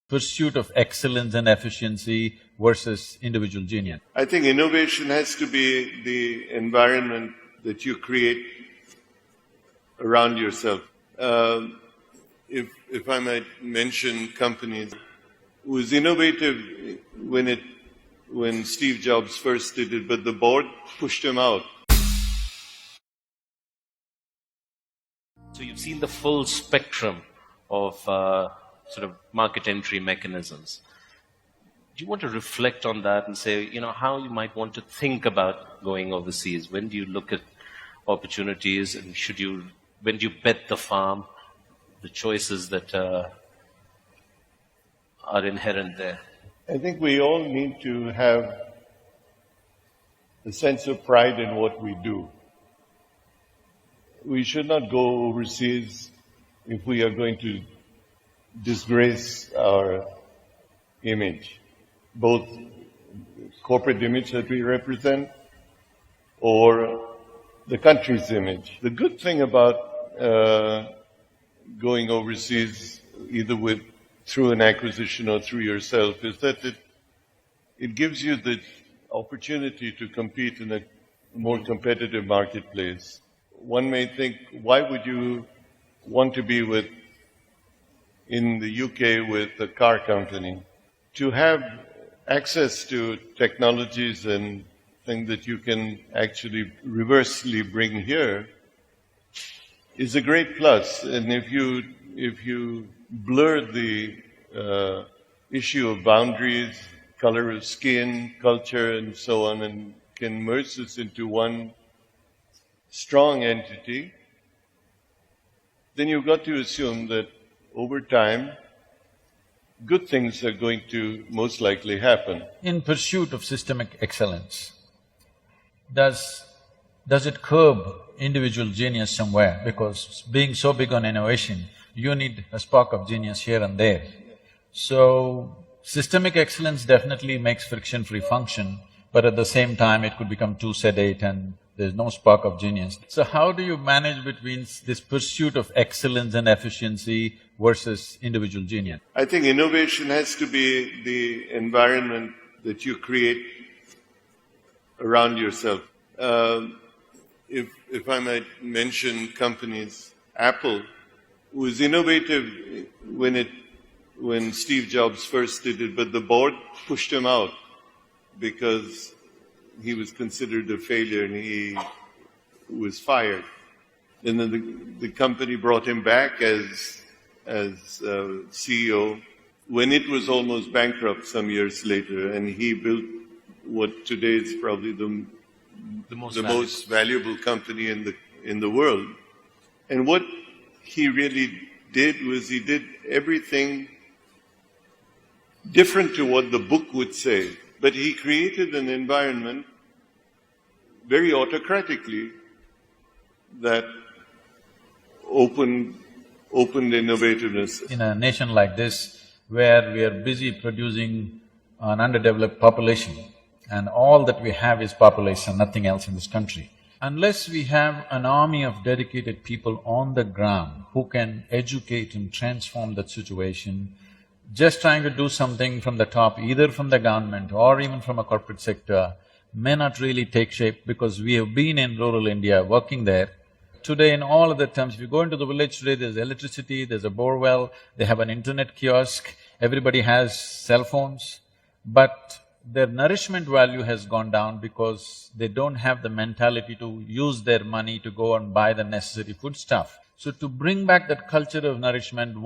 pursuit of excellence and efficiency versus individual genius? I think innovation has to be the environment that you create around yourself. If I might mention companies, it was innovative when Steve Jobs first did it, but the board pushed him out. So you've seen the full spectrum of sort of market entry mechanisms. Do you want to reflect on that and say, how you might want to think about going overseas? When do you look at opportunities, and when do you bet the farm, the choices that are inherent there? I think we all need to have a sense of pride in what we do. We should not go overseas if we are going to disgrace our image, both corporate image that we represent or the country's image. The good thing about going overseas, either through an acquisition or through yourself, is that it gives you the opportunity to compete in a more competitive marketplace. One may think, why would you want to be in the UK with a car company? To have access to technologies and things that you can actually reversely bring here is a great plus. And if you blur the issue of boundaries, color of skin, culture, and so on, and can merge this into one strong entity, then you've got to assume that over time, good things are going to most likely happen. In pursuit of systemic excellence, does it curb individual genius somewhere? Because being so big on innovation, you need a spark of genius here and there. So, systemic excellence definitely makes friction-free function, but at the same time it could become too sedate and there's no spark of genius. So how do you manage between this pursuit of excellence and efficiency versus individual genius? I think innovation has to be the environment that you create around yourself. If I might mention companies, Apple was innovative when Steve Jobs first did it, but the board pushed him out because he was considered a failure and he was fired. And then the company brought him back as CEO when it was almost bankrupt some years later, and he built what today is probably the most valuable company in the world. And what he really did was he did everything different to what the book would say. But he created an environment very autocratically that opened innovativeness. In a nation like this, where we are busy producing an underdeveloped population, and all that we have is population, nothing else in this country. Unless we have an army of dedicated people on the ground who can educate and transform that situation, just trying to do something from the top, either from the government or even from a corporate sector, may not really take shape, because we have been in rural India, working there. Today, in all other terms, if you go into the village today, there's electricity, there's a bore well, they have an internet kiosk, everybody has cell phones, but their nourishment value has gone down because they don't have the mentality to use their money to go and buy the necessary foodstuff. So to bring back that culture of nourishment,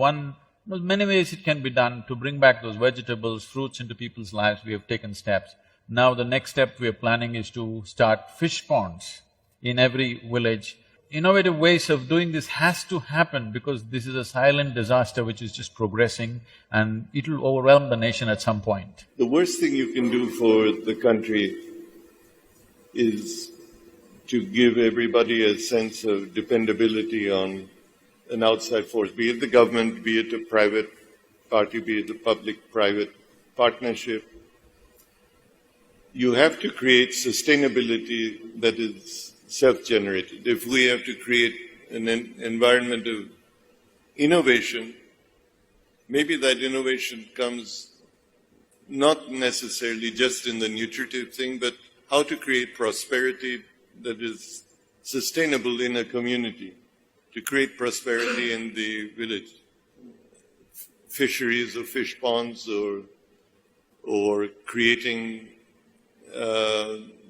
there's many ways it can be done to bring back those vegetables, fruits into people's lives. We have taken steps. Now the next step we are planning is to start fish ponds in every village. Innovative ways of doing this has to happen, because this is a silent disaster which is just progressing and it'll overwhelm the nation at some point. The worst thing you can do for the country is to give everybody a sense of dependability on an outside force, be it the government, be it a private party, be it a public-private partnership. You have to create sustainability that is self-generated. If we have to create an environment of innovation, maybe that innovation comes not necessarily just in the nutritive thing, but how to create prosperity that is sustainable in a community, to create prosperity in the village. Fisheries or fish ponds or creating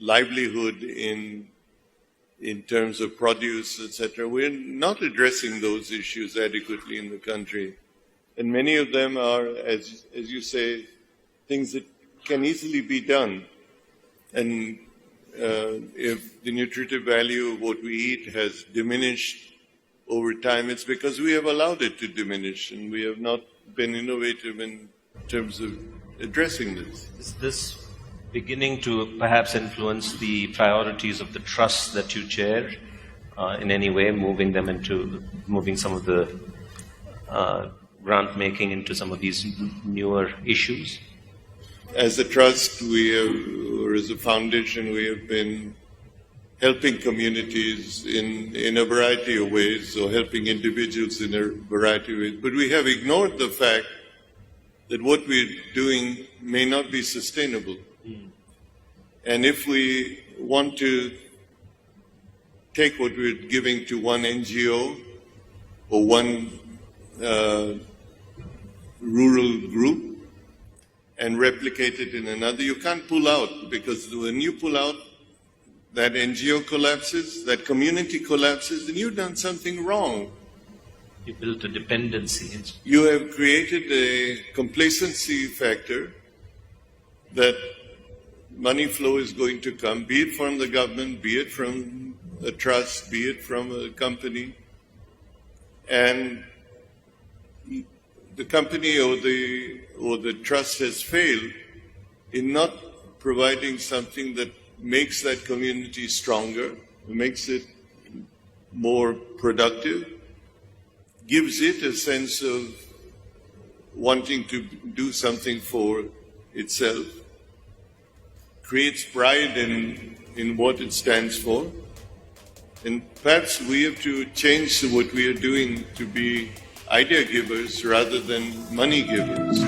livelihood in terms of produce, etc. We're not addressing those issues adequately in the country. And many of them are, as you say, things that can easily be done. And if the nutritive value of what we eat has diminished over time, it's because we have allowed it to diminish and we have not been innovative in terms of addressing this. Is this beginning to perhaps influence the priorities of the trusts that you chair in any way, moving some of the grant making into some of these newer issues? As a trust, or as a foundation, we have been helping communities in a variety of ways, or helping individuals in a variety of ways. But we have ignored the fact that what we're doing may not be sustainable. And if we want to take what we're giving to one NGO or one rural group and replicate it in another, you can't pull out, because when you pull out, that NGO collapses, that community collapses, then you've done something wrong. You built a dependency. You have created a complacency factor that money flow is going to come, be it from the government, be it from a trust, be it from a company. And the company or the trust has failed in not providing something that makes that community stronger, makes it more productive, gives it a sense of wanting to do something for itself, creates pride in what it stands for. And perhaps we have to change what we are doing to be idea givers rather than money givers.